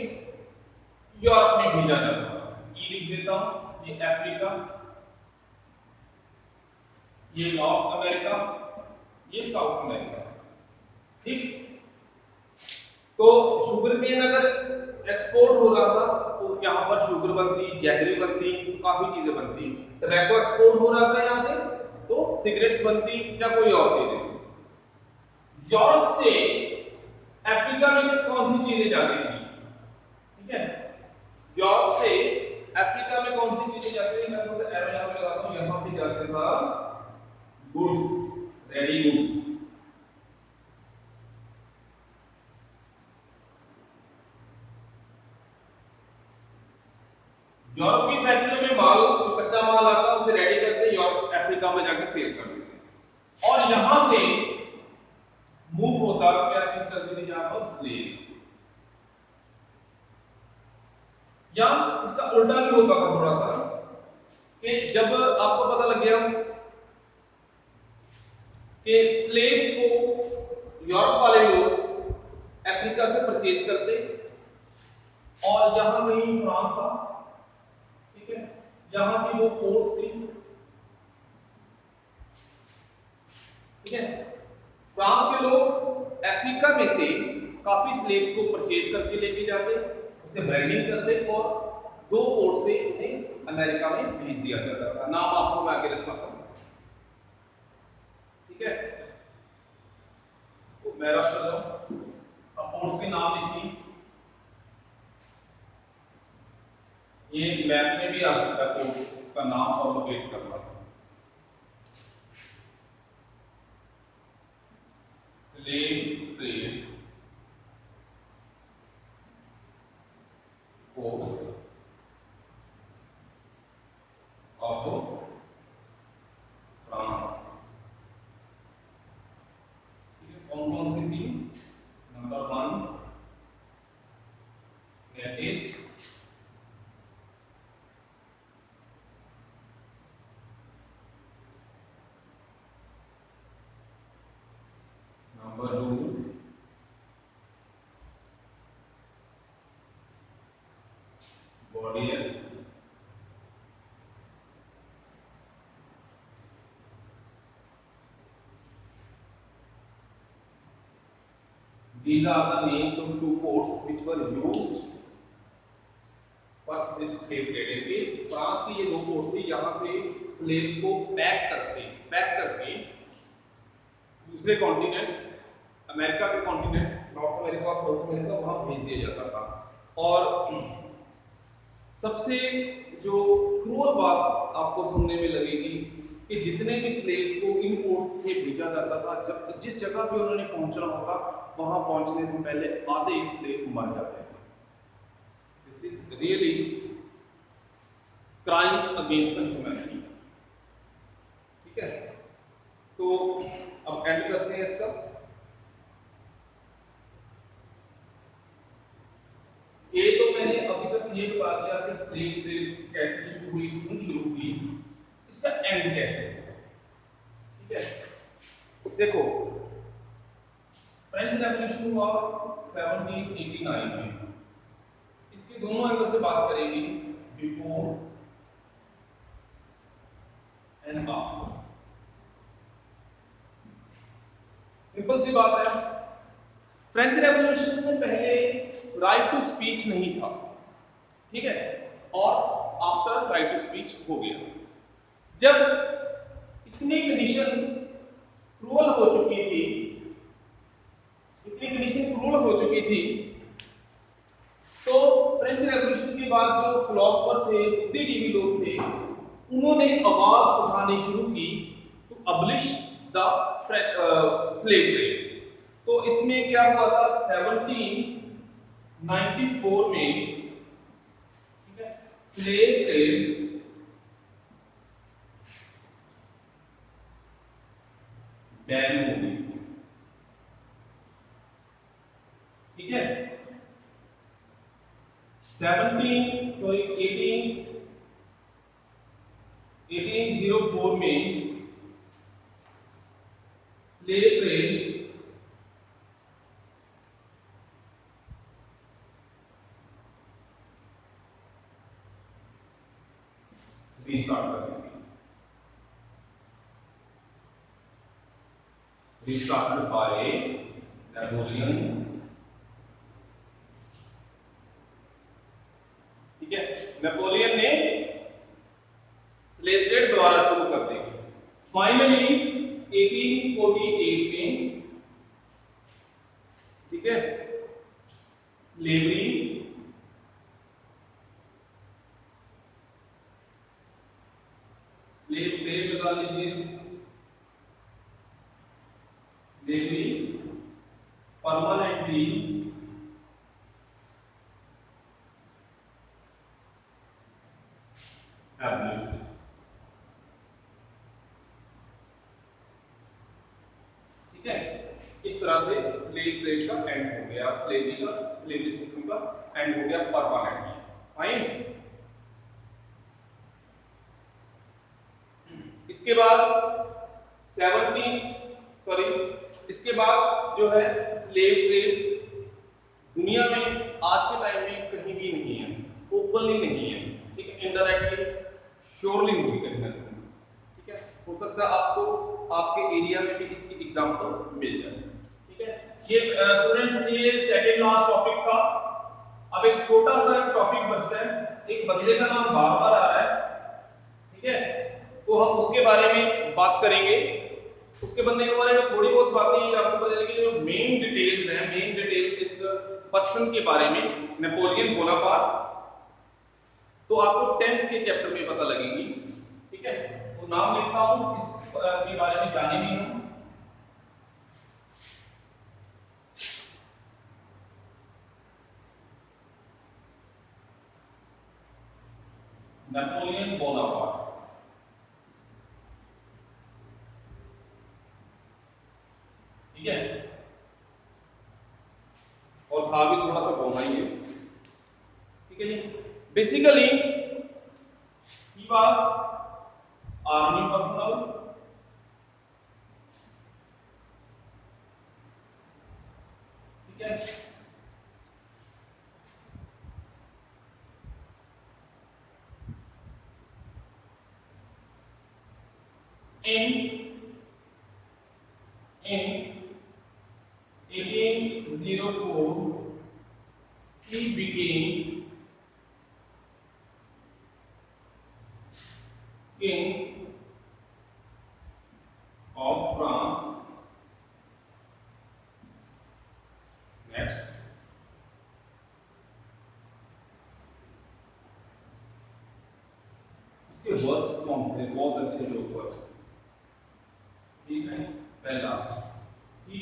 S1: यूरोप में भेजा जाता था। ये लिख देता हूं, ये अफ्रीका, ये नॉर्थ अमेरिका, ये साउथ अमेरिका, ठीक। तो शुगर केन अगर एक्सपोर्ट हो रहा था तो यहाँ पर शुगर बनती, जैगरी बनती, काफी चीजें बनती। टबैको एक्सपोर्ट हो रहा था यहाँ से तो सिगरेट्स बनती या कोई और चीजें। यूरोप से अफ्रीका में कौन सी चीजें जाती थी, ठीक है। यूरोप से अफ्रीका में कौन सी चीजें जाती थी, मैं तो एरो यहां पे लगाता हूं, यहां पे जाते था गुड्स, रेडी गुड्स। यूरोप की फैक्ट्री में माल, कच्चा माल आता उसे रेडी करके यूरोप अफ्रीका में जाके सेल कर देते, और यहां से मूव होता क्या चीज चलती थी यहां पर, स्लेव्स। या इसका उल्टा भी होता था थोड़ा सा, कि जब आपको पता लग गया कि स्लेव्स को यूरोप वाले लोग अफ्रीका से परचेज करते, और यहां कहीं फ्रांस था, ठीक है, यहां की वो पोर्ट्स थी, ठीक है। फ्रांस के लोग अफ्रीका में से काफी स्लेव्स को परचेज करके लेके जाते, उसे ब्रांडिंग करते और 2 पोर्ट से उन्हें अमेरिका में भेज दिया जाता था। नाम आपको मैं आगे लिखवाता हूं, ठीक है। तो मैं रख कर रहा हूं, अब पोर्ट्स के नाम लिखिए। ये मैप में भी आ सकता है पोर्ट का नाम और लोकेट करना। Slave trade ports of France, ठीक है। कौन कौन सी थी, number 1 that is audience, these are the names of two ports which were used for slave trading के। फ्रांस की ये दो पोर्ट थी, यहाँ से स्लेव्स को पैक करके दूसरे कॉन्टिनेंट, अमेरिका के कॉन्टिनेंट, नॉर्थ अमेरिका और साउथ अमेरिका, वहां भेज दिया जाता था। और सबसे जो क्रूअल बात आपको सुनने में लगेगी कि जितने भी स्लेव्स को इन पोर्ट से भेजा जाता था, जब जिस जगह पे उन्होंने पहुंचना होता, वहां पहुंचने से पहले आधे स्लेव मर जाते थे। This is really crime against humanity. ठीक है, तो अब एंड करते हैं इसका। ये तो मैंने अभी तक ये बता दिया कि स्लेव ट्रेड कैसे शुरू हुई, क्यों शुरू हुई, इसका एंड कैसे है। ठीक है, देखो फ्रेंच रेवोल्यूशन हुआ 1789 में। इसके दोनों एंगल से बात करेंगे, बिफोर एंड आफ्टर। सिंपल सी बात है, फ्रेंच रेवोल्यूशन से पहले राइट टू स्पीच नहीं था, ठीक है, और आफ्टर राइट टू स्पीच हो गया। जब इतनी कंडीशन क्रूअल हो चुकी थी, तो फ्रेंच रेवोल्यूशन के बाद जो फिलोसोफर थे, बुद्धिजीवी लोग थे, उन्होंने आवाज उठानी शुरू की टू अबलिश द स्लेव ट्रेड। तो इसमें क्या हुआ था, 1794 में, ठीक है, स्लेव ट्रेड बैन हो गई। ठीक है, 1804 में स्लेव ट्रेड रीस्टार्ट कर दी, रीस्टार्टेड बाय नेपोलियन। ठीक है, नेपोलियन ने स्लेव ट्रेड दोबारा शुरू कर दी। फाइनली 1848 में, ठीक है, स्लेवरी स्लेव ट्रेड लगा लीजिए, स्लेवरी परमानेंटली एब्लिश्ड। ठीक है, इस तरह से स्लेव ट्रेड का एंड हो गया, स्लेवरी सिस्टम का एंड हो गया परमानेंटली। फाइन। इसके बाद इसके बाद जो है स्लेव ट्रेड दुनिया में आज के टाइम में कहीं भी नहीं है, ओपनली नहीं है, ठीक है, इनडायरेक्टली श्योरली होगी कहीं ना कहीं। ठीक है, हो सकता है आपको आपके एरिया में भी इसकी एग्जांपल मिल जाए। ठीक है, ये स्टूडेंट्स ये सेकंड लास्ट टॉपिक था। अब एक छोटा सा टॉपिक बचता है, एक बंदे का नाम बार बार आ रहा है, ठीक है, तो हम उसके बारे में बात करेंगे। उसके बंदे के बारे में थोड़ी बहुत बातें आपको पता चलेगी, जो मेन डिटेल्स हैं, मेन डिटेल्स इस पर्सन के बारे में, नेपोलियन बोनापार्ट, तो आपको 10th के चैप्टर में पता लगेगी। ठीक है, तो नाम लिखता हूं, इसके बारे में जानेंगे हम। Napoleon Bonaparte. ठीक है, और था भी थोड़ा सा बोलना ही है। ठीक है जी, basically he was army personnel, ठीक है, in 1804 he became king of France. Next, उसके वर्क्स कौन थे, बहुत अच्छे लोग वर्क्स, ठीक है। पहला, ही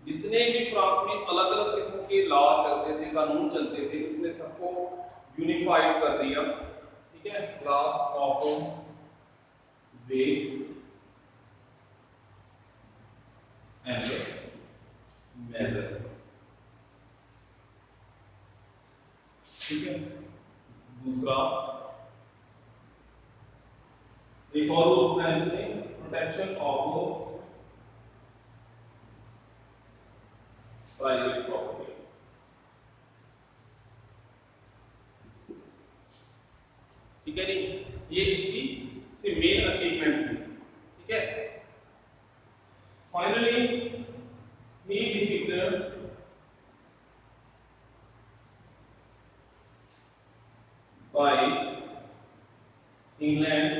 S1: जितने भी फ्रांस में अलग अलग किस्म के लॉ चलते थे, कानून चलते थे, उसने सबको यूनिफाइड कर दिया, ठीक है। Class of weights and measures, ठीक है। दूसरा, एक और रूल है प्रोटेक्शन ऑफ प्राइवेट प्रॉपर्टी, ठीक है जी। ये इसकी मेन अचीवमेंट थी, ठीक है। Finally he defeated by England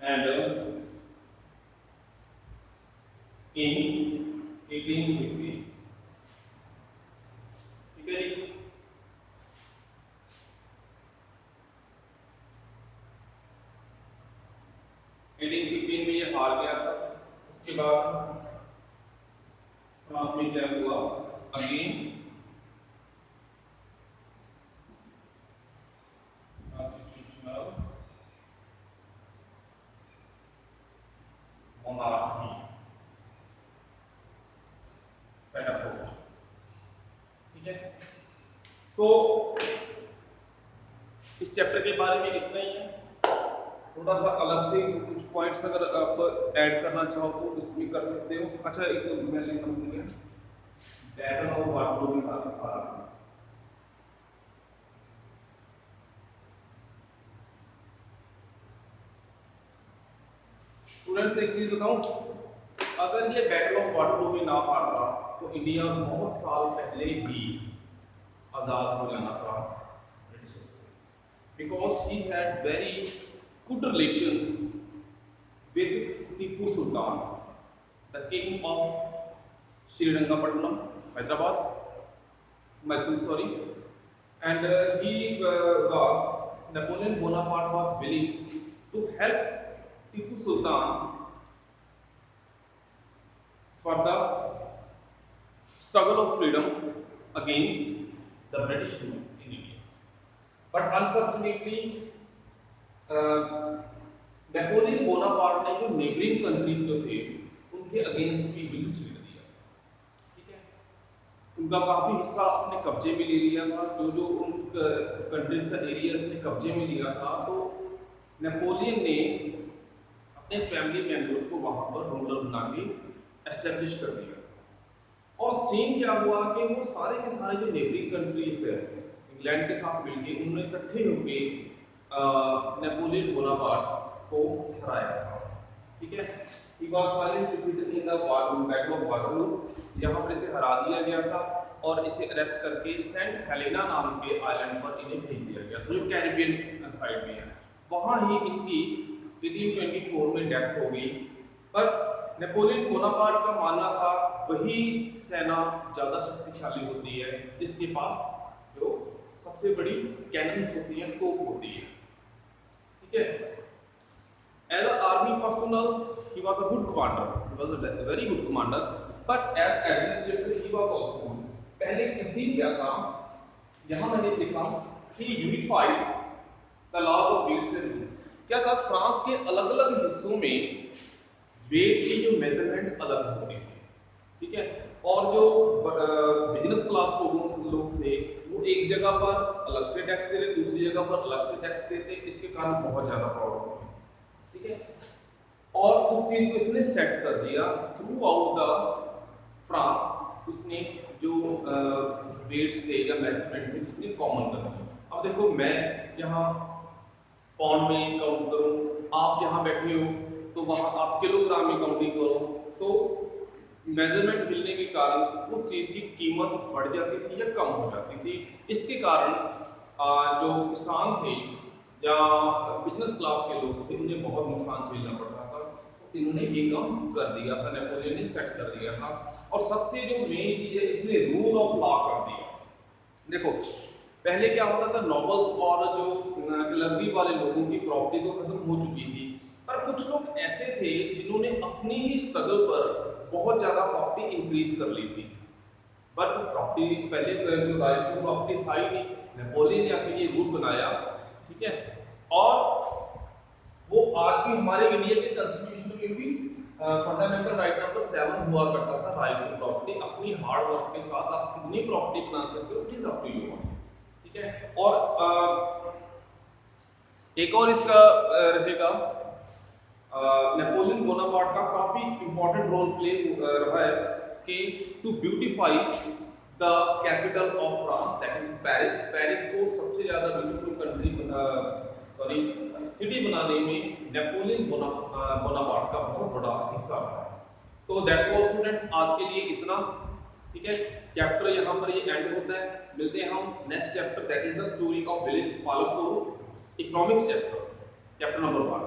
S1: and in 1850, ठीक है जी। 1815 में ये हार गया था। उसके बाद फ्रांस में क्या हुआ, अगेन कॉन्स्टिट्यूशनल मोनार्की सेटअप होगा, ठीक है। सो इस चैप्टर के बारे में इतना ही है। थोड़ा सा अलग से कुछ पॉइंट्स अगर आप ऐड करना चाहो तो इसमें कर सकते हो। अच्छा, एक तो मैं लिख दूंगा बैटल ऑफ वाटरलू में हारा। स्टूडेंट्स एक चीज बताऊं, अगर ये बैटल ऑफ वाटरलू में ना हारता तो इंडिया बहुत साल पहले ही आजाद हो जाना था ब्रिटिश से, because he had very good relations with Tipu Sultan, the king of Srirangapatnam, Hyderabad, Mysore, sorry, and Napoleon Bonaparte was willing to help Tipu Sultan for the struggle of freedom against the British rule in India, but unfortunately Napoleon Bonaparte ने जो neighbouring countries जो थे उनके against भी युद्ध छेड़ दिया, ठीक है। उनका काफी हिस्सा अपने कब्जे में ले लिया था, जो उन कंट्रीज का एरिया इसने कब्जे में लिया था। तो नेपोलियन ने अपने फैमिली मेंबर्स को वहां पर रूलर बना के एस्टेब्लिश कर दिया। और सीन क्या हुआ कि वो सारे के सारे जो नेबरिंग कंट्रीज है इंग्लैंड के साथ मिलकर उन्होंने इकट्ठे होकर नेपोलियन बोनापार्ट को हराया, ठीक है। He was finally defeated in the Battle of Waterloo। यहाँ पर इसे हरा दिया गया था और इसे अरेस्ट करके सेंट हेलेना नाम के आइलैंड पर इन्हें भेज दिया गया था, जो कैरिबियन साइड में है। वहाँ ही इनकी 1824 में डेथ हो गई। पर नेपोलियन बोनापार्ट का मानना था वही सेना ज़्यादा शक्तिशाली होती है जिसके पास जो सबसे बड़ी कैनन्स होती है, तोप होती है, ठीक है। As an army personnel, he was a good commander. He was a very good commander. But as administrator, he was also good. पहले सीन क्या था, यहाँ मैंने लिखा he unified the laws of weights and measures। क्या था, France के अलग-अलग हिस्सों में वेट की जो मेजरमेंट अलग होती थी, ठीक है। और जो बिजनेस क्लास लोग थे वो एक जगह पर अलग से टैक्स दे रहे, दूसरी जगह पर अलग से टैक्स देते, इसके कारण बहुत ज्यादा प्रॉब्लम हुई, ठीक है। और उस चीज को इसने सेट कर दिया थ्रू आउट द फ्रांस। उसने जो वेट्स थे या मेजरमेंट थे उसने कॉमन कर दिया। अब देखो मैं यहाँ पाउंड में काउंट करूँ, आप यहाँ बैठे हो तो वहाँ आप किलोग्राम में काउंटिंग करो, तो मेजरमेंट मिलने के कारण उस चीज़ की कीमत बढ़ जाती थी या कम हो जाती थी। इसके कारण जो किसान थे या बिजनेस क्लास के लोग थे उन्हें बहुत नुकसान झेलना पड़ रहा था। तो इन्होंने ये काम कर दिया था, नेपोलियन ने सेट कर दिया था। और सबसे जो मेन चीज़ है, इसने रूल ऑफ लॉ कर दिया। देखो पहले क्या होता था, नॉबल्स और जो क्लर्की वाले लोगों की प्रॉपर्टी तो खत्म हो चुकी थी, पर कुछ लोग ऐसे थे जिन्होंने अपनी ही स्ट्रगल पर बहुत ज़्यादा प्रॉपर्टी इंक्रीज कर ली थी। बट प्रॉपर्टी पहले जो राइट टू प्रॉपर्टी था ही नहीं, नेपोलियन ने अपने लिए रूल बनाया, ठीक है। और वो आज भी हमारे इंडिया के कॉन्स्टिट्यूशन में भी फंडामेंटल राइट नंबर 7 हुआ करता था, राइट टू प्रॉपर्टी। अपनी हार्ड वर्क के साथ आप कितनी प्रॉपर्टी बना सकते हो, it is up to you, ठीक है। और एक और इसका रहेगा, नेपोलियन बोनापार्ट का काफी इंपॉर्टेंट रोल प्ले रहा है कि to beautify the capital of France, that is Paris. Paris को सबसे ज्यादा ब्यूटीफुल कंट्री सिटी बनाने में नेपोलियन बोनापार्ट का बहुत बड़ा हिस्सा रहा है। तो दैट्स ऑल स्टूडेंट्स, आज के लिए इतना, ठीक है। चैप्टर यहाँ पर ये एंड होता है। मिलते हैं हम next chapter, that is the story of village Palampur, economics chapter, chapter number 1।